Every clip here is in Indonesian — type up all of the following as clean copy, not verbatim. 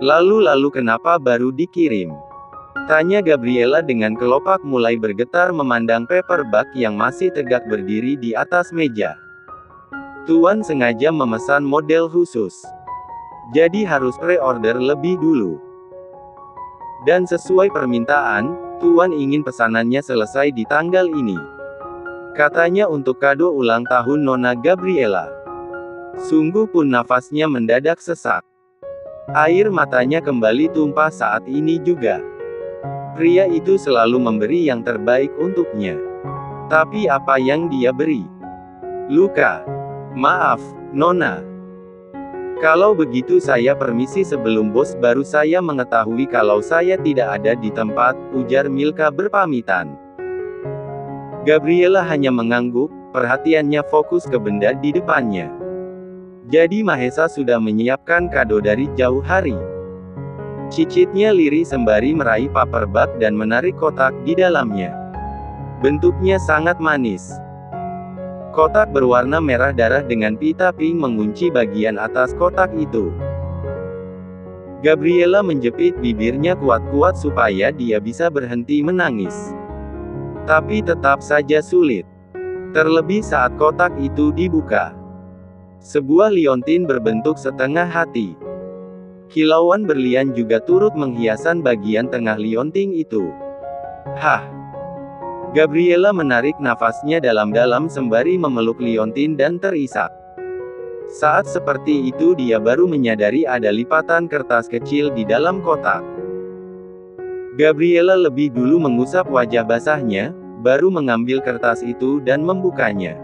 Lalu kenapa baru dikirim? Tanya Gabriela dengan kelopak mulai bergetar memandang paperback yang masih tegak berdiri di atas meja. Tuan sengaja memesan model khusus. Jadi harus pre-order lebih dulu. Dan sesuai permintaan, Tuan ingin pesanannya selesai di tanggal ini. Katanya untuk kado ulang tahun Nona Gabriela. Sungguh pun nafasnya mendadak sesak. Air matanya kembali tumpah saat ini juga. Pria itu selalu memberi yang terbaik untuknya. Tapi apa yang dia beri? Luka. Maaf, Nona. Kalau begitu saya permisi sebelum bos baru saya mengetahui kalau saya tidak ada di tempat, ujar Milka berpamitan. Gabriela hanya mengangguk, perhatiannya fokus ke benda di depannya. Jadi Mahesa sudah menyiapkan kado dari jauh hari. Cicitnya lirih sembari meraih paperback dan menarik kotak di dalamnya. Bentuknya sangat manis. Kotak berwarna merah darah dengan pita pink mengunci bagian atas kotak itu. Gabriela menjepit bibirnya kuat-kuat supaya dia bisa berhenti menangis. Tapi tetap saja sulit. Terlebih saat kotak itu dibuka. Sebuah liontin berbentuk setengah hati. Kilauan berlian juga turut menghiasan bagian tengah liontin itu. Hah! Gabriela menarik nafasnya dalam-dalam sembari memeluk liontin dan terisak. Saat seperti itu dia baru menyadari ada lipatan kertas kecil di dalam kotak. Gabriela lebih dulu mengusap wajah basahnya, baru mengambil kertas itu dan membukanya.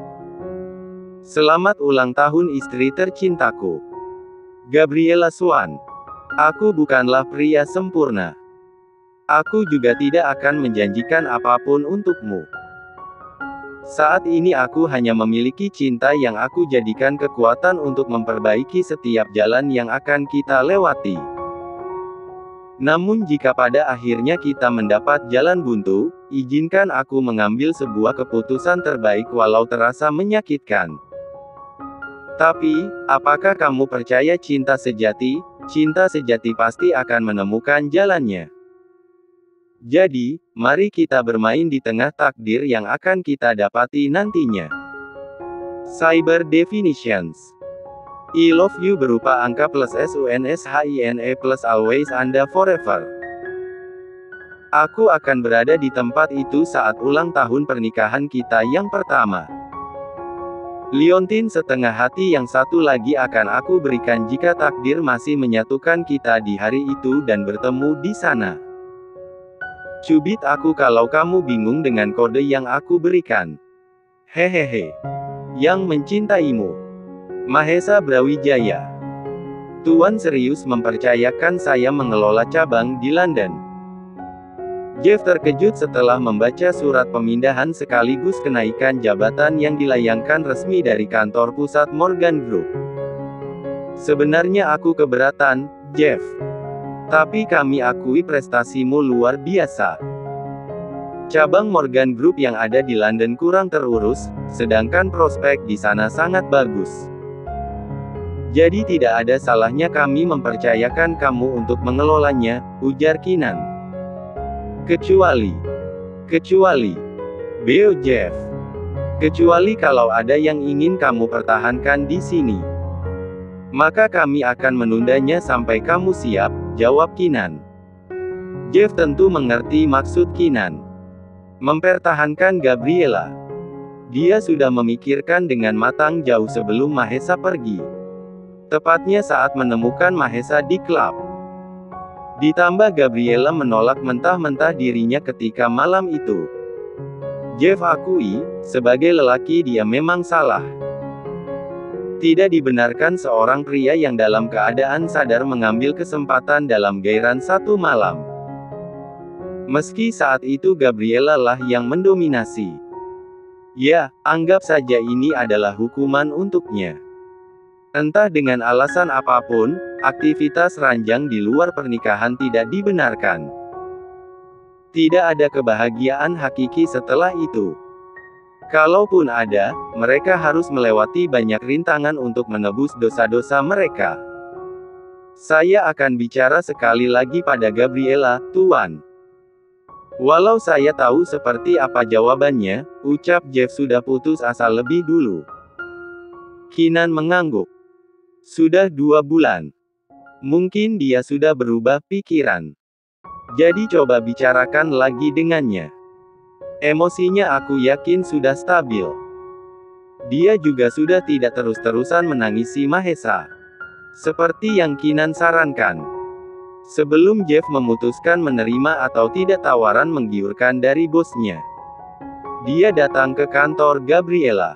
Selamat ulang tahun istri tercintaku. Gabriela Swan. Aku bukanlah pria sempurna. Aku juga tidak akan menjanjikan apapun untukmu. Saat ini aku hanya memiliki cinta yang aku jadikan kekuatan untuk memperbaiki setiap jalan yang akan kita lewati. Namun jika pada akhirnya kita mendapat jalan buntu, izinkan aku mengambil sebuah keputusan terbaik walau terasa menyakitkan. Tapi, apakah kamu percaya cinta sejati? Cinta sejati pasti akan menemukan jalannya. Jadi, mari kita bermain di tengah takdir yang akan kita dapati nantinya. Cyber Definitions. I love you berupa angka plus SUNSHINE plus always Anda forever. Aku akan berada di tempat itu saat ulang tahun pernikahan kita yang pertama. Liontin setengah hati yang satu lagi akan aku berikan jika takdir masih menyatukan kita di hari itu dan bertemu di sana. Cubit aku kalau kamu bingung dengan kode yang aku berikan. Hehehe. Yang mencintaimu. Mahesa Brawijaya. Tuan serius mempercayakan saya mengelola cabang di London. Jeff terkejut setelah membaca surat pemindahan sekaligus kenaikan jabatan yang dilayangkan resmi dari kantor pusat Morgan Group. Sebenarnya aku keberatan, Jeff. Tapi kami akui prestasimu luar biasa. Cabang Morgan Group yang ada di London kurang terurus, sedangkan prospek di sana sangat bagus. Jadi tidak ada salahnya kami mempercayakan kamu untuk mengelolanya, ujar Kinan. Kecuali, Beo Jeff. Kecuali kalau ada yang ingin kamu pertahankan di sini. Maka kami akan menundanya sampai kamu siap, jawab Kinan. Jeff tentu mengerti maksud Kinan. Mempertahankan Gabriela. Dia sudah memikirkan dengan matang jauh sebelum Mahesa pergi. Tepatnya saat menemukan Mahesa di klub. Ditambah Gabriela menolak mentah-mentah dirinya ketika malam itu. Jeff akui, sebagai lelaki dia memang salah. Tidak dibenarkan seorang pria yang dalam keadaan sadar mengambil kesempatan dalam gairan satu malam. Meski saat itu Gabriela lah yang mendominasi. Ya, anggap saja ini adalah hukuman untuknya. Entah dengan alasan apapun, aktivitas ranjang di luar pernikahan tidak dibenarkan. Tidak ada kebahagiaan hakiki setelah itu. Kalaupun ada, mereka harus melewati banyak rintangan untuk menebus dosa-dosa mereka. Saya akan bicara sekali lagi pada Gabriela, Tuan. Walau saya tahu seperti apa jawabannya, ucap Jeff sudah putus asa lebih dulu. Keenan mengangguk. Sudah 2 bulan. Mungkin dia sudah berubah pikiran. Jadi coba bicarakan lagi dengannya. Emosinya aku yakin sudah stabil. Dia juga sudah tidak terus-terusan menangisi Mahesa. Seperti yang Keenan sarankan. Sebelum Jeff memutuskan menerima atau tidak tawaran menggiurkan dari bosnya, dia datang ke kantor Gabriela.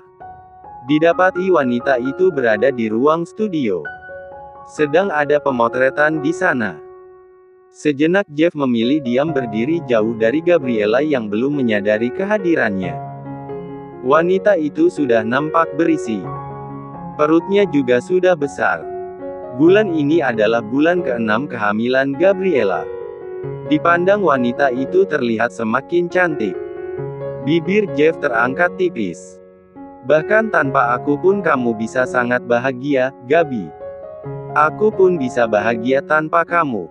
Didapati wanita itu berada di ruang studio. Sedang ada pemotretan di sana. Sejenak Jeff memilih diam berdiri jauh dari Gabriela yang belum menyadari kehadirannya. Wanita itu sudah nampak berisi. Perutnya juga sudah besar. Bulan ini adalah bulan ke-6 kehamilan Gabriela. Dipandang wanita itu terlihat semakin cantik. Bibir Jeff terangkat tipis. Bahkan tanpa aku pun kamu bisa sangat bahagia, Gabi. Aku pun bisa bahagia tanpa kamu.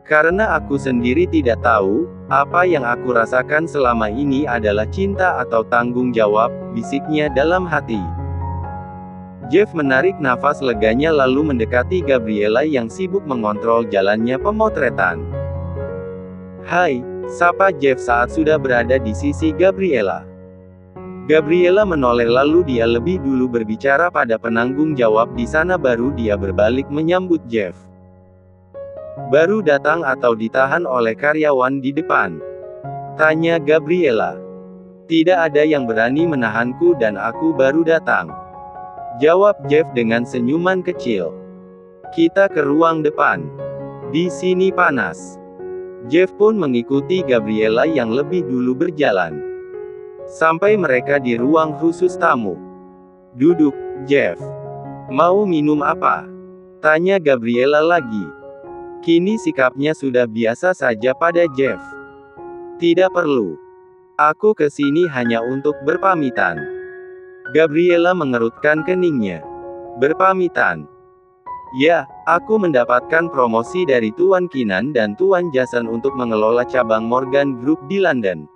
Karena aku sendiri tidak tahu, apa yang aku rasakan selama ini adalah cinta atau tanggung jawab, bisiknya dalam hati. Jeff menarik nafas leganya lalu mendekati Gabriela yang sibuk mengontrol jalannya pemotretan. Hai, sapa Jeff saat sudah berada di sisi Gabriela. Gabriela menoleh lalu dia lebih dulu berbicara pada penanggung jawab di sana baru dia berbalik menyambut Jeff. Baru datang atau ditahan oleh karyawan di depan? Tanya Gabriela. Tidak ada yang berani menahanku dan aku baru datang. Jawab Jeff dengan senyuman kecil. Kita ke ruang depan. Di sini panas. Jeff pun mengikuti Gabriela yang lebih dulu berjalan. Sampai mereka di ruang khusus tamu. Duduk, Jeff. Mau minum apa? Tanya Gabriela lagi. Kini sikapnya sudah biasa saja pada Jeff. Tidak perlu. Aku ke sini hanya untuk berpamitan. Gabriela mengerutkan keningnya. Berpamitan. Ya, aku mendapatkan promosi dari Tuan Keenan dan Tuan Jason untuk mengelola cabang Morgan Group di London.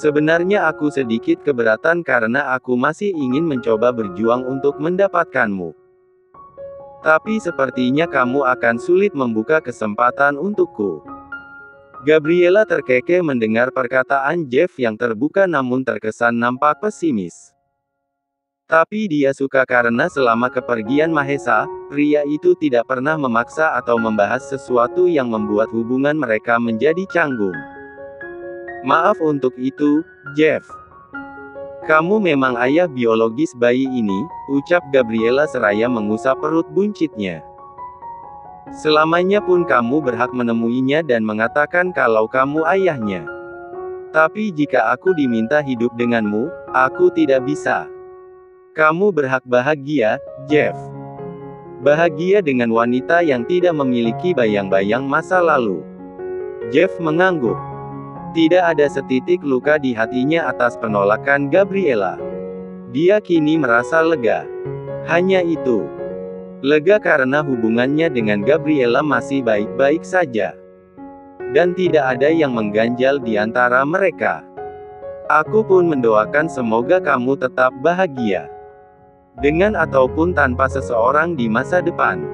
Sebenarnya aku sedikit keberatan karena aku masih ingin mencoba berjuang untuk mendapatkanmu. Tapi sepertinya kamu akan sulit membuka kesempatan untukku. Gabriela terkekeh mendengar perkataan Jeff yang terbuka namun terkesan nampak pesimis. Tapi dia suka karena selama kepergian Mahesa, pria itu tidak pernah memaksa atau membahas sesuatu yang membuat hubungan mereka menjadi canggung. Maaf untuk itu, Jeff. Kamu memang ayah biologis bayi ini, ucap Gabriela seraya mengusap perut buncitnya. Selamanya pun kamu berhak menemuinya dan mengatakan kalau kamu ayahnya. Tapi jika aku diminta hidup denganmu, aku tidak bisa. Kamu berhak bahagia, Jeff. Bahagia dengan wanita yang tidak memiliki bayang-bayang masa lalu. Jeff mengangguk. Tidak ada setitik luka di hatinya atas penolakan Gabriela. Dia kini merasa lega. Hanya itu. Lega karena hubungannya dengan Gabriela masih baik-baik saja. Dan tidak ada yang mengganjal di antara mereka. Aku pun mendoakan semoga kamu tetap bahagia. Dengan ataupun tanpa seseorang di masa depan.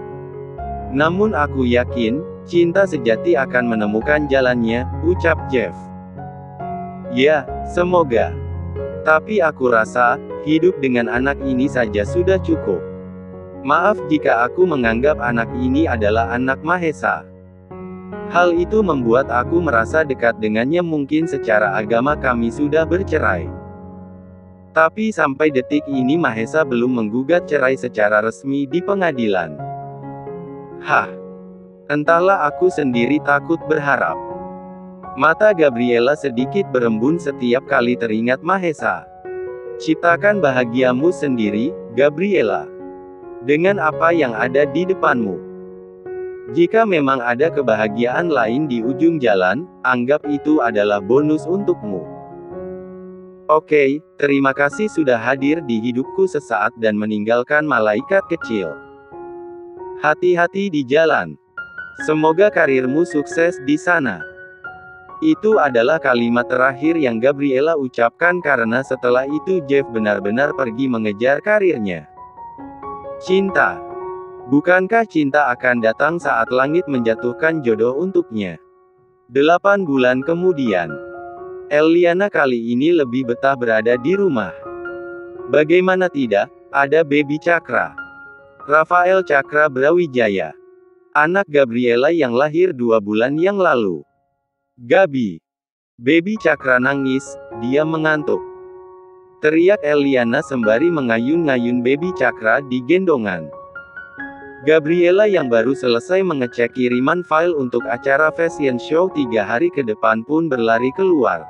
Namun aku yakin, cinta sejati akan menemukan jalannya, ucap Jeff. Ya, semoga. Tapi aku rasa, hidup dengan anak ini saja sudah cukup. Maaf jika aku menganggap anak ini adalah anak Mahesa. Hal itu membuat aku merasa dekat dengannya mungkin secara agama kami sudah bercerai. Tapi sampai detik ini Mahesa belum menggugat cerai secara resmi di pengadilan. Hah. Entahlah aku sendiri takut berharap. Mata Gabriela sedikit berembun setiap kali teringat Mahesa. Ciptakan bahagiamu sendiri, Gabriela. Dengan apa yang ada di depanmu. Jika memang ada kebahagiaan lain di ujung jalan, anggap itu adalah bonus untukmu. Oke, terima kasih sudah hadir di hidupku sesaat dan meninggalkan malaikat kecil. Hati-hati di jalan. Semoga karirmu sukses di sana. Itu adalah kalimat terakhir yang Gabriela ucapkan karena setelah itu Jeff benar-benar pergi mengejar karirnya. Cinta. Bukankah cinta akan datang saat langit menjatuhkan jodoh untuknya? 8 bulan kemudian, Eliana kali ini lebih betah berada di rumah. Bagaimana tidak, ada Baby Cakra. Rafael Cakra Brawijaya. Anak Gabriela yang lahir 2 bulan yang lalu. Gabi. Baby Cakra nangis, dia mengantuk. Teriak Eliana sembari mengayun-ngayun Baby Cakra di gendongan. Gabriela yang baru selesai mengecek kiriman file untuk acara fashion show 3 hari ke depan pun berlari keluar.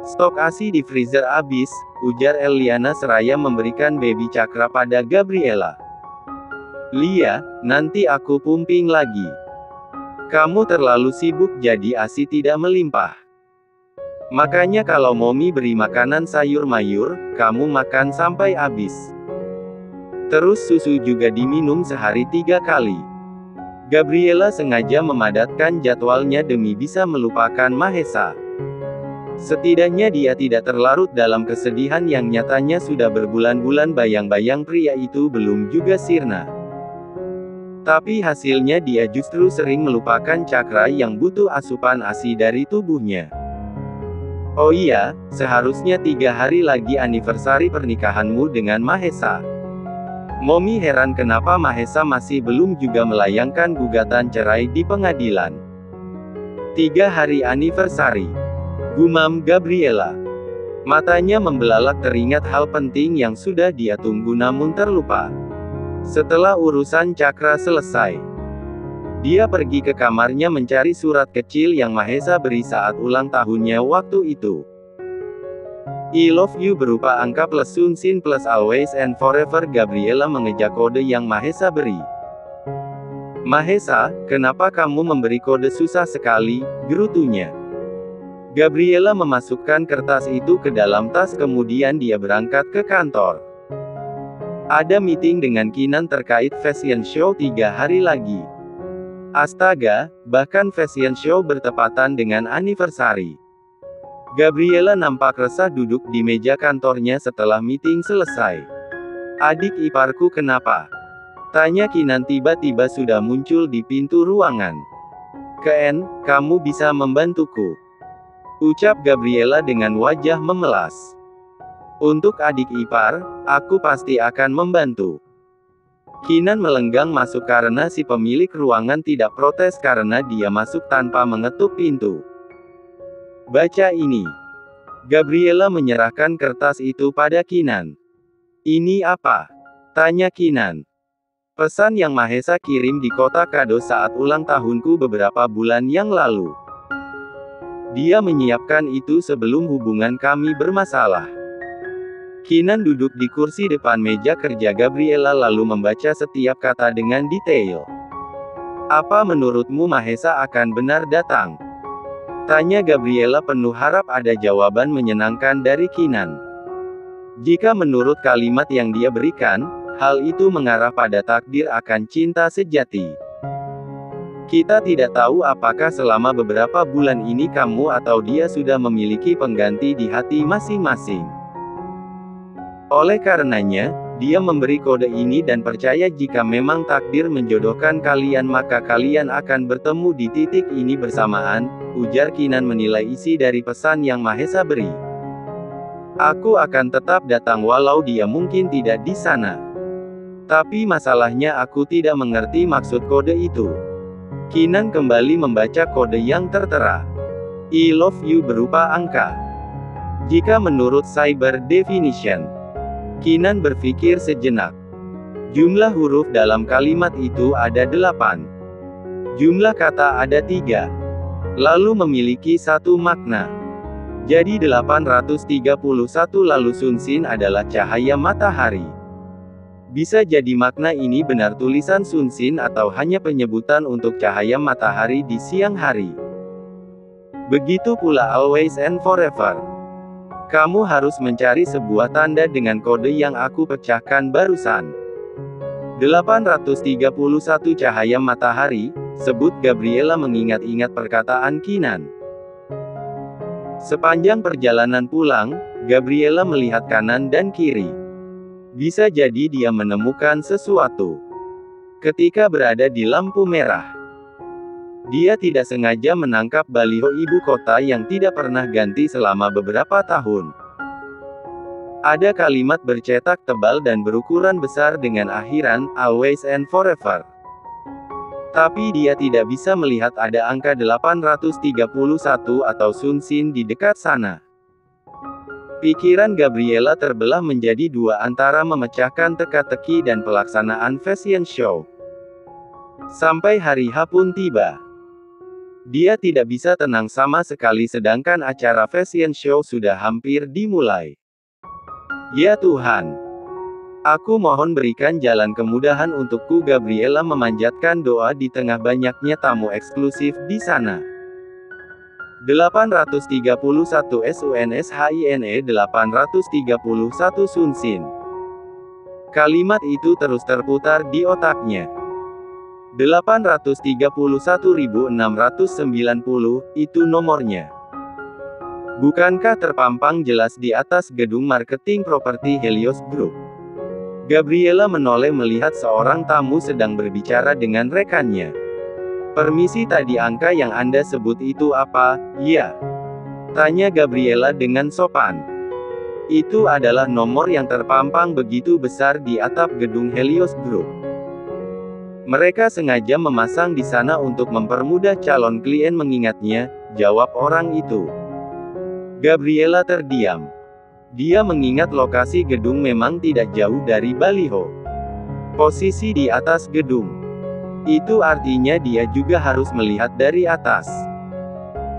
Stok ASI di freezer habis, ujar Eliana seraya memberikan Baby Cakra pada Gabriela. Lia, nanti aku pumping lagi. Kamu terlalu sibuk jadi ASI tidak melimpah. Makanya kalau Momi beri makanan sayur mayur, kamu makan sampai habis. Terus susu juga diminum sehari 3 kali. Gabriela sengaja memadatkan jadwalnya demi bisa melupakan Mahesa. Setidaknya dia tidak terlarut dalam kesedihan yang nyatanya sudah berbulan-bulan bayang-bayang pria itu belum juga sirna. Tapi hasilnya dia justru sering melupakan Cakra yang butuh asupan ASI dari tubuhnya. Oh iya, seharusnya 3 hari lagi anniversary pernikahanmu dengan Mahesa. Momi heran kenapa Mahesa masih belum juga melayangkan gugatan cerai di pengadilan. 3 hari anniversary. Gumam Gabriela. Matanya membelalak teringat hal penting yang sudah dia tunggu namun terlupa. Setelah urusan Cakra selesai, dia pergi ke kamarnya mencari surat kecil yang Mahesa beri saat ulang tahunnya waktu itu. I love you berupa angka plus sunsin plus always and forever. Gabriela mengejar kode yang Mahesa beri. Mahesa, kenapa kamu memberi kode susah sekali, gerutunya. Gabriela memasukkan kertas itu ke dalam tas kemudian dia berangkat ke kantor. Ada meeting dengan Kinan terkait fashion show 3 hari lagi. Astaga, bahkan fashion show bertepatan dengan anniversary. Gabriela nampak resah duduk di meja kantornya setelah meeting selesai. Adik iparku kenapa? Tanya Kinan tiba-tiba sudah muncul di pintu ruangan. Ken, kamu bisa membantuku. Ucap Gabriela dengan wajah memelas. Untuk adik ipar, aku pasti akan membantu. Kinan melenggang masuk karena si pemilik ruangan tidak protes karena dia masuk tanpa mengetuk pintu. Baca ini. Gabriela menyerahkan kertas itu pada Kinan. Ini apa? Tanya Kinan. Pesan yang Mahesa kirim di kotak kado saat ulang tahunku beberapa bulan yang lalu. Dia menyiapkan itu sebelum hubungan kami bermasalah. Kinan duduk di kursi depan meja kerja Gabriela lalu membaca setiap kata dengan detail. Apa menurutmu Mahesa akan benar datang? Tanya Gabriela penuh harap ada jawaban menyenangkan dari Kinan. Jika menurut kalimat yang dia berikan, hal itu mengarah pada takdir akan cinta sejati. Kita tidak tahu apakah selama beberapa bulan ini kamu atau dia sudah memiliki pengganti di hati masing-masing. Oleh karenanya, dia memberi kode ini dan percaya jika memang takdir menjodohkan kalian maka kalian akan bertemu di titik ini bersamaan, ujar Kinan menilai isi dari pesan yang Mahesa beri. Aku akan tetap datang walau dia mungkin tidak di sana. Tapi masalahnya aku tidak mengerti maksud kode itu. Kinan kembali membaca kode yang tertera. I love you berupa angka. Jika menurut Cyber Definition. Kinan berpikir sejenak. Jumlah huruf dalam kalimat itu ada 8. Jumlah kata ada 3. Lalu memiliki satu makna. Jadi 831 lalu sunsin adalah cahaya matahari. Bisa jadi makna ini benar tulisan sunsin atau hanya penyebutan untuk cahaya matahari di siang hari. Begitu pula always and forever. Kamu harus mencari sebuah tanda dengan kode yang aku pecahkan barusan. 831 cahaya matahari, sebut Gabriela mengingat-ingat perkataan Kinan. Sepanjang perjalanan pulang, Gabriela melihat kanan dan kiri. Bisa jadi dia menemukan sesuatu. Ketika berada di lampu merah, dia tidak sengaja menangkap baliho ibu kota yang tidak pernah ganti selama beberapa tahun. Ada kalimat bercetak tebal dan berukuran besar dengan akhiran, always and forever. Tapi dia tidak bisa melihat ada angka 831 atau Sun Sin di dekat sana. Pikiran Gabriela terbelah menjadi dua antara memecahkan teka-teki dan pelaksanaan fashion show. Sampai hari H pun tiba. Dia tidak bisa tenang sama sekali sedangkan acara fashion show sudah hampir dimulai. Ya Tuhan, aku mohon berikan jalan kemudahan untukku. Gabriela memanjatkan doa di tengah banyaknya tamu eksklusif di sana. 831 SUNSHINE 831 Sun Sin. Kalimat itu terus terputar di otaknya. 831.690, itu nomornya. Bukankah terpampang jelas di atas gedung marketing properti Helios Group? Gabriela menoleh melihat seorang tamu sedang berbicara dengan rekannya. Permisi, tadi angka yang Anda sebut itu apa? Ya, tanya Gabriela dengan sopan. Itu adalah nomor yang terpampang begitu besar di atap gedung Helios Group. Mereka sengaja memasang di sana untuk mempermudah calon klien mengingatnya, jawab orang itu. Gabriela terdiam. Dia mengingat lokasi gedung memang tidak jauh dari baliho. Posisi di atas gedung. Itu artinya dia juga harus melihat dari atas.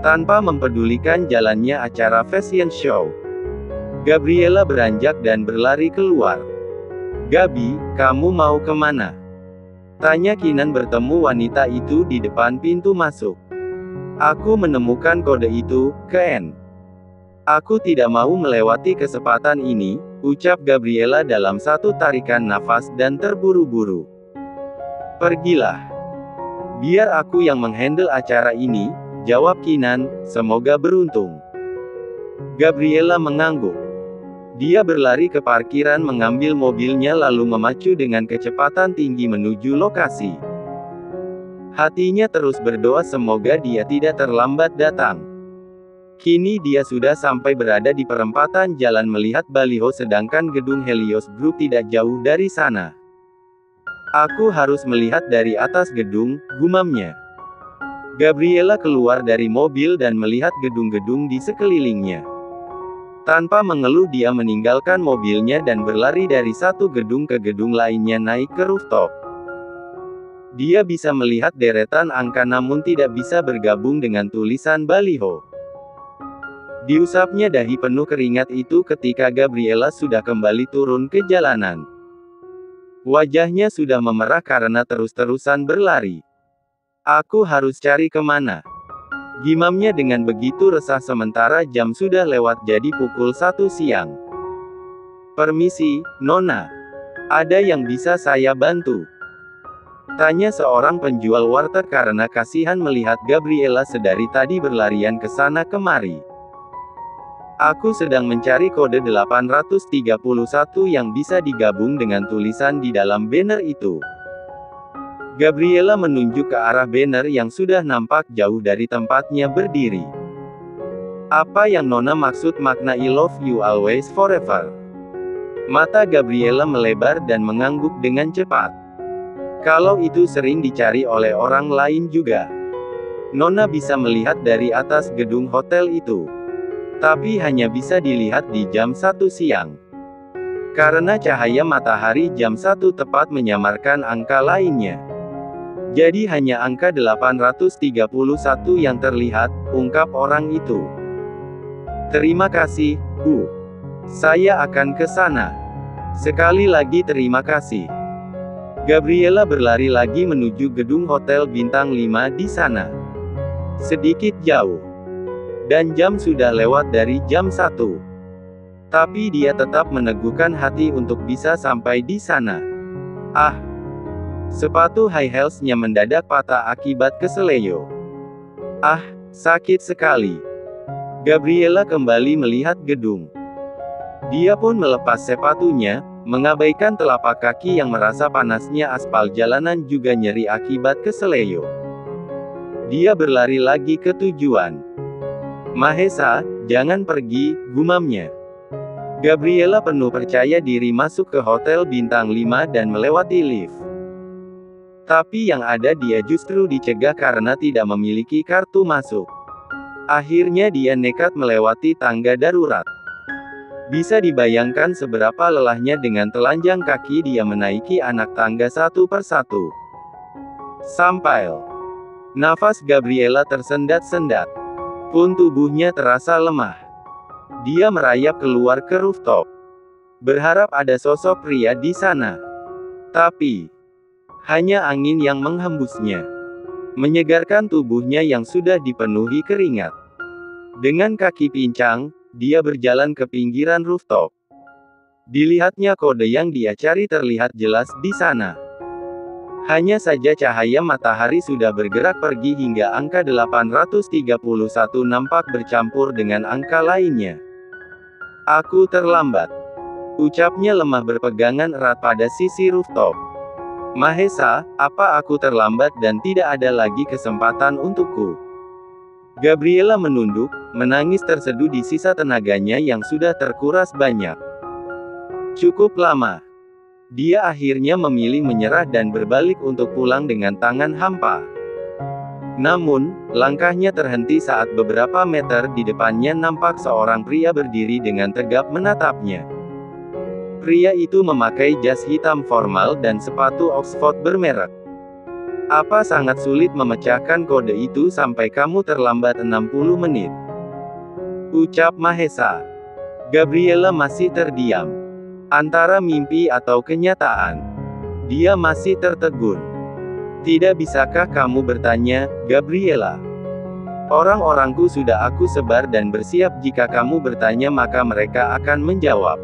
Tanpa mempedulikan jalannya acara fashion show, Gabriela beranjak dan berlari keluar. Gabi, kamu mau kemana? Tanya Kinan bertemu wanita itu di depan pintu masuk. Aku menemukan kode itu, Ken. Aku tidak mau melewati kesempatan ini, ucap Gabriela dalam satu tarikan nafas dan terburu-buru. Pergilah. Biar aku yang menghandle acara ini, jawab Kinan, semoga beruntung. Gabriela mengangguk. Dia berlari ke parkiran mengambil mobilnya lalu memacu dengan kecepatan tinggi menuju lokasi. Hatinya terus berdoa semoga dia tidak terlambat datang. Kini dia sudah sampai berada di perempatan jalan melihat baliho sedangkan gedung Helios Group tidak jauh dari sana. Aku harus melihat dari atas gedung, gumamnya. Gabriela keluar dari mobil dan melihat gedung-gedung di sekelilingnya. Tanpa mengeluh dia meninggalkan mobilnya dan berlari dari satu gedung ke gedung lainnya naik ke rooftop. Dia bisa melihat deretan angka namun tidak bisa bergabung dengan tulisan baliho. Diusapnya dahi penuh keringat itu ketika Gabriela sudah kembali turun ke jalanan. Wajahnya sudah memerah karena terus-terusan berlari. Aku harus cari kemana? Gimamnya dengan begitu resah sementara jam sudah lewat jadi pukul 1 siang. Permisi, Nona. Ada yang bisa saya bantu? Tanya seorang penjual warteg karena kasihan melihat Gabriela sedari tadi berlarian ke sana kemari. Aku sedang mencari kode 831 yang bisa digabung dengan tulisan di dalam banner itu. Gabriela menunjuk ke arah banner yang sudah nampak jauh dari tempatnya berdiri. Apa yang Nona maksud makna I love you always forever? Mata Gabriela melebar dan mengangguk dengan cepat. Kalau itu sering dicari oleh orang lain juga. Nona bisa melihat dari atas gedung hotel itu. Tapi hanya bisa dilihat di jam 1 siang. Karena cahaya matahari jam 1 tepat menyamarkan angka lainnya. Jadi hanya angka 831 yang terlihat, ungkap orang itu. Terima kasih, Bu. Saya akan ke sana. Sekali lagi terima kasih. Gabriela berlari lagi menuju gedung hotel bintang 5 di sana. Sedikit jauh. Dan jam sudah lewat dari jam 1. Tapi dia tetap meneguhkan hati untuk bisa sampai di sana. Ah, Sepatu high heels-nya mendadak patah akibat keseleo. Ah, sakit sekali. Gabriela kembali melihat gedung. Dia pun melepas sepatunya, mengabaikan telapak kaki yang merasa panasnya aspal jalanan juga nyeri akibat keseleo. Dia berlari lagi ke tujuan. Mahesa, jangan pergi, gumamnya. Gabriela penuh percaya diri masuk ke hotel bintang 5 dan melewati lift. Tapi yang ada dia justru dicegah karena tidak memiliki kartu masuk. Akhirnya dia nekat melewati tangga darurat. Bisa dibayangkan seberapa lelahnya dengan telanjang kaki dia menaiki anak tangga satu persatu. Sampai nafas Gabriela tersendat-sendat. Pun tubuhnya terasa lemah. Dia merayap keluar ke rooftop. Berharap ada sosok pria di sana. Tapi hanya angin yang menghembusnya. Menyegarkan tubuhnya yang sudah dipenuhi keringat. Dengan kaki pincang, dia berjalan ke pinggiran rooftop. Dilihatnya kode yang dia cari terlihat jelas di sana. Hanya saja cahaya matahari sudah bergerak pergi hingga angka 831 nampak bercampur dengan angka lainnya. Aku terlambat. Ucapnya lemah berpegangan erat pada sisi rooftop. Mahesa, apa aku terlambat dan tidak ada lagi kesempatan untukku? Gabriela menunduk, menangis terseduh di sisa tenaganya yang sudah terkuras banyak. Cukup lama. Dia akhirnya memilih menyerah dan berbalik untuk pulang dengan tangan hampa. Namun, langkahnya terhenti saat beberapa meter di depannya nampak seorang pria berdiri dengan tegap menatapnya. Pria itu memakai jas hitam formal dan sepatu Oxford bermerek. Apa sangat sulit memecahkan kode itu sampai kamu terlambat 60 menit? Ucap Mahesa. Gabriela masih terdiam. Antara mimpi atau kenyataan. Dia masih tertegun. Tidak bisakah kamu bertanya, Gabriela? Orang-orangku sudah aku sebar dan bersiap jika kamu bertanya maka mereka akan menjawab.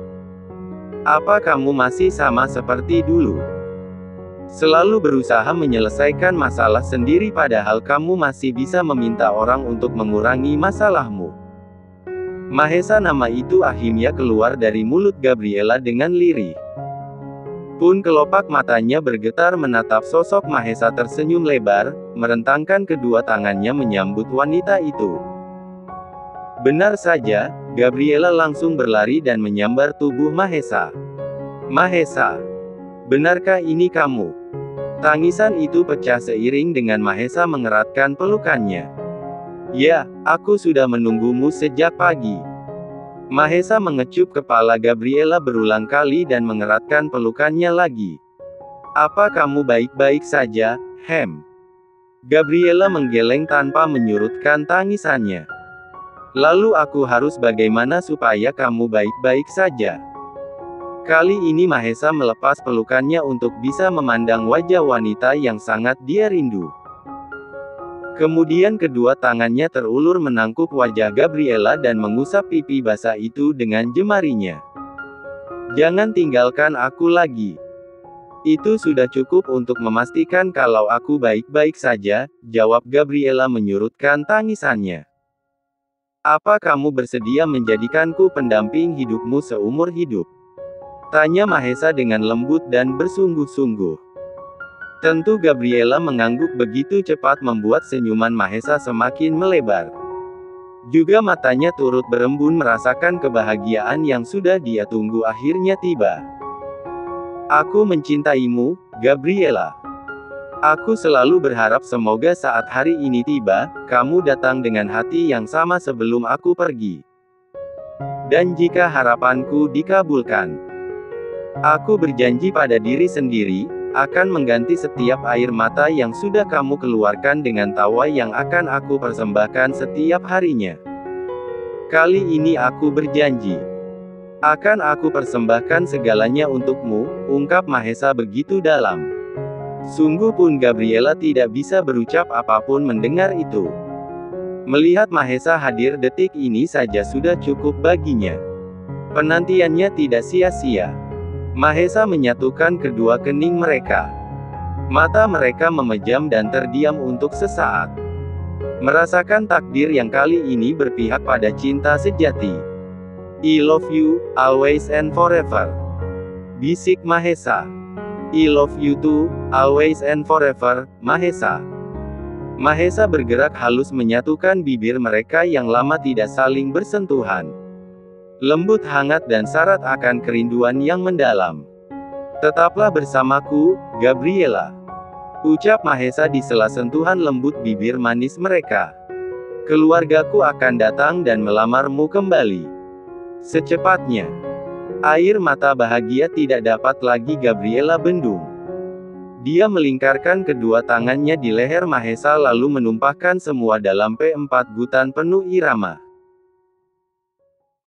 Apa kamu masih sama seperti dulu? Selalu berusaha menyelesaikan masalah sendiri padahal kamu masih bisa meminta orang untuk mengurangi masalahmu. Mahesa, nama itu akhirnya keluar dari mulut Gabriela dengan lirih. Pun kelopak matanya bergetar menatap sosok Mahesa tersenyum lebar, merentangkan kedua tangannya menyambut wanita itu. Benar saja, Gabriela langsung berlari dan menyambar tubuh Mahesa. Mahesa, benarkah ini kamu? Tangisan itu pecah seiring dengan Mahesa mengeratkan pelukannya. Ya, aku sudah menunggumu sejak pagi. Mahesa mengecup kepala Gabriela berulang kali dan mengeratkan pelukannya lagi. Apa kamu baik-baik saja, Hem? Gabriela menggeleng tanpa menyurutkan tangisannya. Lalu aku harus bagaimana supaya kamu baik-baik saja? Kali ini Mahesa melepas pelukannya untuk bisa memandang wajah wanita yang sangat dia rindu. Kemudian kedua tangannya terulur menangkup wajah Gabriela dan mengusap pipi basah itu dengan jemarinya. Jangan tinggalkan aku lagi. Itu sudah cukup untuk memastikan kalau aku baik-baik saja, jawab Gabriela menyurutkan tangisannya. Apa kamu bersedia menjadikanku pendamping hidupmu seumur hidup? Tanya Mahesa dengan lembut dan bersungguh-sungguh. Tentu Gabriela mengangguk begitu cepat membuat senyuman Mahesa semakin melebar. Juga matanya turut berembun merasakan kebahagiaan yang sudah dia tunggu akhirnya tiba. Aku mencintaimu, Gabriela. Aku selalu berharap semoga saat hari ini tiba, kamu datang dengan hati yang sama sebelum aku pergi. Dan jika harapanku dikabulkan, aku berjanji pada diri sendiri, akan mengganti setiap air mata yang sudah kamu keluarkan dengan tawa yang akan aku persembahkan setiap harinya. Kali ini aku berjanji. Akan aku persembahkan segalanya untukmu, ungkap Mahesa begitu dalam. Sungguh pun Gabriela tidak bisa berucap apapun mendengar itu. Melihat Mahesa hadir detik ini saja sudah cukup baginya. Penantiannya tidak sia-sia. Mahesa menyatukan kedua kening mereka. Mata mereka memejam dan terdiam untuk sesaat. Merasakan takdir yang kali ini berpihak pada cinta sejati. I love you, always and forever. Bisik Mahesa. I love you too, always and forever, Mahesa. Mahesa bergerak halus menyatukan bibir mereka yang lama tidak saling bersentuhan. Lembut hangat dan syarat akan kerinduan yang mendalam. Tetaplah bersamaku, Gabriela. Ucap Mahesa di sela sentuhan lembut bibir manis mereka. Keluargaku akan datang dan melamarmu kembali. Secepatnya. Air mata bahagia tidak dapat lagi Gabriela bendung. Dia melingkarkan kedua tangannya di leher Mahesa lalu menumpahkan semua dalam P4 gutan penuh irama.